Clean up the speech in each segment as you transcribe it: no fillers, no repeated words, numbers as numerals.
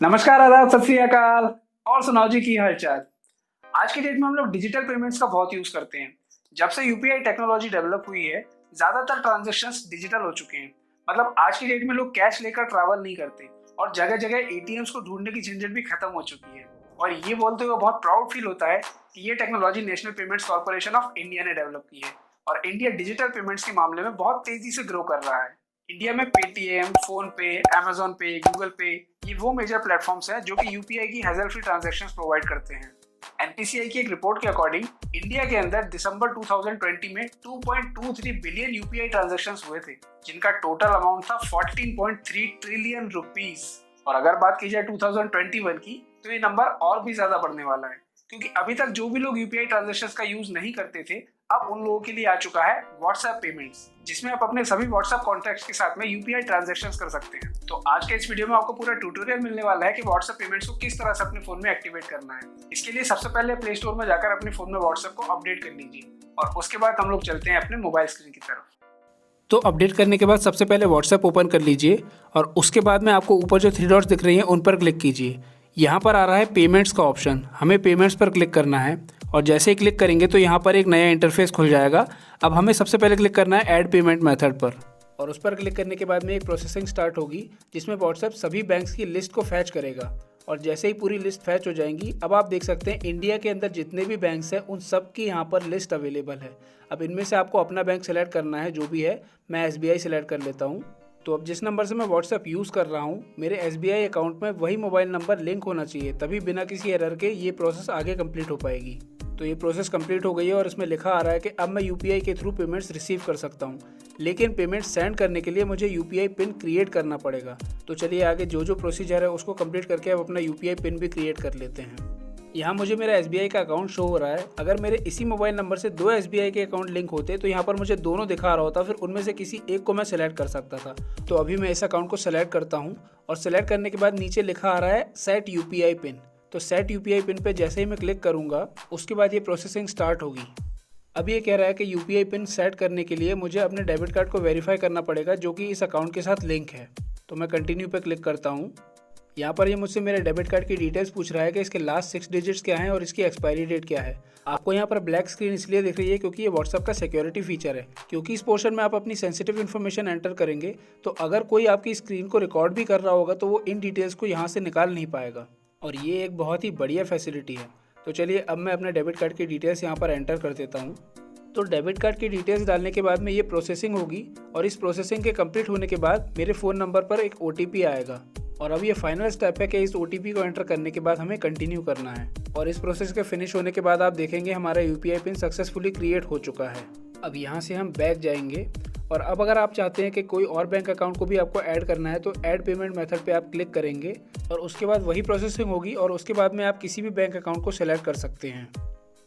नमस्कार, आदाब, सत श्री अकाल। और सुनाओ जी, की हाल चाल। आज की डेट में हम लोग डिजिटल पेमेंट्स का बहुत यूज करते हैं। जब से यूपीआई टेक्नोलॉजी डेवलप हुई है, ज्यादातर ट्रांजैक्शंस डिजिटल हो चुके हैं। मतलब आज की डेट में लोग कैश लेकर ट्रैवल नहीं करते और जगह जगह एटीएम्स को ढूंढने की झंझट भी खत्म हो चुकी है। और ये बोलते हुए बहुत प्राउड फील होता है कि ये technology national payments corporation of India ने डेवलप की है और इंडिया डिजिटल पेमेंट्स के मामले में बहुत तेजी से ग्रो कर रहा है। इंडिया में पेटीएम, फोन पे, अमेजोन पे, गूगल पे, ये वो मेजर प्लेटफॉर्म्स हैं जो कि यूपीआई की हैजल फ्री ट्रांजैक्शंस प्रोवाइड करते हैं। एनपीसीआई की एक रिपोर्ट के अकॉर्डिंग इंडिया के अंदर दिसंबर 2020 में 2.23 बिलियन यूपीआई ट्रांजैक्शंस हुए थे, जिनका टोटल अमाउंट था 14.3 ट्रिलियन रुपीस। और अगर बात की जाए 2021 की, तो ये नंबर और भी ज्यादा बढ़ने वाला है, क्योंकि अभी तक जो भी लोग यूपीआई ट्रांजैक्शंस का यूज नहीं करते थे, अब उन लोगों के लिए आ चुका है व्हाट्सएप पेमेंट्स, जिसमें आप अपने सभी व्हाट्सएप कॉन्टैक्ट्स के साथ में यूपीआई ट्रांजैक्शंस कर सकते हैं। तो आज के इस वीडियो में आपको पूरा ट्यूटोरियल मिलने वाला है कि व्हाट्सएप पेमेंट्स को किस तरह से अपने फोन में एक्टिवेट करना है। इसके लिए सबसे पहले प्ले स्टोर में जाकर अपने फोन में व्हाट्सएप को अपडेट कर लीजिए और उसके बाद हम लोग चलते हैं अपने मोबाइल स्क्रीन की तरफ। तो अपडेट करने के बाद सबसे पहले व्हाट्सएप ओपन कर लीजिए और उसके बाद में आपको ऊपर जो 3 डॉट्स दिख रही हैं उन पर क्लिक कीजिए। यहाँ पर आ रहा है पेमेंट्स का ऑप्शन, हमें पेमेंट्स पर क्लिक करना है और जैसे ही क्लिक करेंगे तो यहाँ पर एक नया इंटरफेस खुल जाएगा। अब हमें सबसे पहले क्लिक करना है ऐड पेमेंट मेथड पर और उस पर क्लिक करने के बाद में एक प्रोसेसिंग स्टार्ट होगी, जिसमें व्हाट्सएप सभी बैंक्स की लिस्ट को फैच करेगा। और जैसे ही पूरी लिस्ट फैच हो जाएंगी, अब आप देख सकते हैं इंडिया के अंदर जितने भी बैंक्स हैं उन सब की यहाँ पर लिस्ट अवेलेबल है। अब इनमें से आपको अपना बैंक सेलेक्ट करना है, जो भी है। मैं एसबीआई सेलेक्ट कर लेता हूँ। तो अब जिस नंबर से मैं व्हाट्सएप यूज़ कर रहा हूँ, मेरे एसबीआई अकाउंट में वही मोबाइल नंबर लिंक होना चाहिए, तभी बिना किसी एरर के ये प्रोसेस आगे कंप्लीट हो पाएगी। तो ये प्रोसेस कंप्लीट हो गई है और इसमें लिखा आ रहा है कि अब मैं यूपीआई के थ्रू पेमेंट्स रिसीव कर सकता हूँ, लेकिन पेमेंट सेंड करने के लिए मुझे यूपीआई पिन क्रिएट करना पड़ेगा। तो चलिए आगे जो जो प्रोसीजर है उसको कंप्लीट करके अब अपना यूपीआई पिन भी क्रिएट कर लेते हैं। यहाँ मुझे मेरा एसबीआई का अकाउंट शो हो रहा है। अगर मेरे इसी मोबाइल नंबर से 2 एसबीआई के अकाउंट लिंक होते तो यहाँ पर मुझे दोनों दिखा रहा होता, फिर उनमें से किसी एक को मैं सेलेक्ट कर सकता था। तो अभी मैं इस अकाउंट को सेलेक्ट करता हूँ और सेलेक्ट करने के बाद नीचे लिखा आ रहा है सेट यूपीआई पिन। तो सेट यूपीआई पिन पे जैसे ही मैं क्लिक करूँगा, उसके बाद ये प्रोसेसिंग स्टार्ट होगी। अब ये कह रहा है कि यूपीआई पिन सेट करने के लिए मुझे अपने डेबिट कार्ड को वेरीफाई करना पड़ेगा, जो कि इस अकाउंट के साथ लिंक है। तो मैं कंटिन्यू पे क्लिक करता हूँ। यहाँ पर ये मुझसे मेरे डेबिट कार्ड की डिटेल्स पूछ रहा है कि इसके लास्ट 6 डिजिट्स क्या हैं और इसकी एक्सपायरी डेट क्या है। आपको यहाँ पर ब्लैक स्क्रीन इसलिए दिख रही है क्योंकि ये व्हाट्सएप का सिक्योरिटी फीचर है, क्योंकि इस पोर्शन में आप अपनी सेंसिटिव इन्फॉर्मेशन एंटर करेंगे तो अगर कोई आपकी स्क्रीन को रिकॉर्ड भी कर रहा होगा तो वो इन डिटेल्स को यहाँ से निकाल नहीं पाएगा। और ये एक बहुत ही बढ़िया फैसिलिटी है। तो चलिए अब मैं अपने डेबिट कार्ड की डिटेल्स यहाँ पर एंटर कर देता हूँ। तो डेबिट कार्ड की डिटेल्स डालने के बाद में ये प्रोसेसिंग होगी और इस प्रोसेसिंग के कंप्लीट होने के बाद मेरे फ़ोन नंबर पर एक ओटीपी आएगा। और अब ये फाइनल स्टेप है कि इस ओटीपी को एंटर करने के बाद हमें कंटिन्यू करना है। और इस प्रोसेस के फिनिश होने के बाद आप देखेंगे हमारा यूपीआई पिन सक्सेसफुली क्रिएट हो चुका है। अब यहाँ से हम बैक जाएंगे और अब अगर आप चाहते हैं कि कोई और बैंक अकाउंट को भी आपको ऐड करना है तो ऐड पेमेंट मेथड पे आप क्लिक करेंगे और उसके बाद वही प्रोसेसिंग होगी और उसके बाद में आप किसी भी बैंक अकाउंट को सेलेक्ट कर सकते हैं।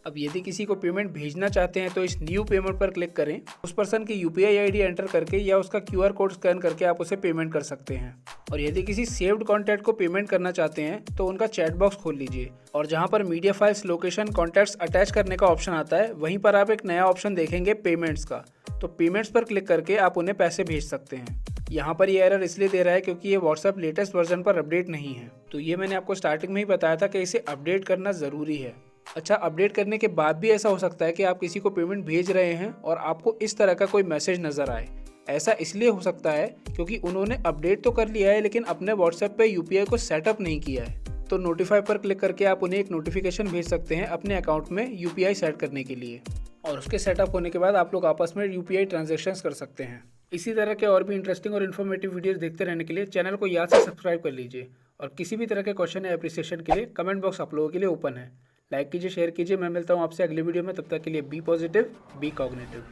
अब यदि किसी को पेमेंट भेजना चाहते हैं तो इस न्यू पेमेंट पर क्लिक करें। उस पर्सन की यूपीआई आईडी एंटर करके या उसका क्यूआर कोड स्कैन करके आप उसे पेमेंट कर सकते हैं। और यदि किसी सेव्ड कॉन्टैक्ट को पेमेंट करना चाहते हैं तो उनका चैट बॉक्स खोल लीजिए और जहां पर media files, location, contacts attach करने का ऑप्शन आता है, वहीं पर आप एक नया ऑप्शन देखेंगे पेमेंट्स का। तो पेमेंट्स पर क्लिक करके आप उन्हें पैसे भेज सकते हैं। यहाँ पर ये एरर इसलिए दे रहा है क्योंकि ये व्हाट्सएप लेटेस्ट वर्जन पर अपडेट नहीं है। तो ये मैंने आपको स्टार्टिंग में ही बताया था कि इसे अपडेट करना ज़रूरी है। अच्छा, अपडेट करने के बाद भी ऐसा हो सकता है कि आप किसी को पेमेंट भेज रहे हैं और आपको इस तरह का कोई मैसेज नज़र आए। ऐसा इसलिए हो सकता है क्योंकि उन्होंने अपडेट तो कर लिया है लेकिन अपने व्हाट्सएप पे यूपीआई को सेटअप नहीं किया है। तो नोटिफाई पर क्लिक करके आप उन्हें एक नोटिफिकेशन भेज सकते हैं अपने अकाउंट में यूपीआई सेट करने के लिए। और उसके सेटअप होने के बाद आप लोग आपस में यूपीआई ट्रांजैक्शंस कर सकते हैं। इसी तरह के और भी इंटरेस्टिंग और इन्फॉर्मेटिव वीडियोस देखते रहने के लिए चैनल को याद से सब्सक्राइब कर लीजिए। और किसी भी तरह के क्वेश्चन या एप्रिसिएशन के लिए कमेंट बॉक्स आप लोगों के लिए ओपन है। लाइक कीजिए, शेयर कीजिए। मैं मिलता हूँ आपसे अगली वीडियो में। तब तक के लिए बी पॉजिटिव, बी कॉग्निटिव।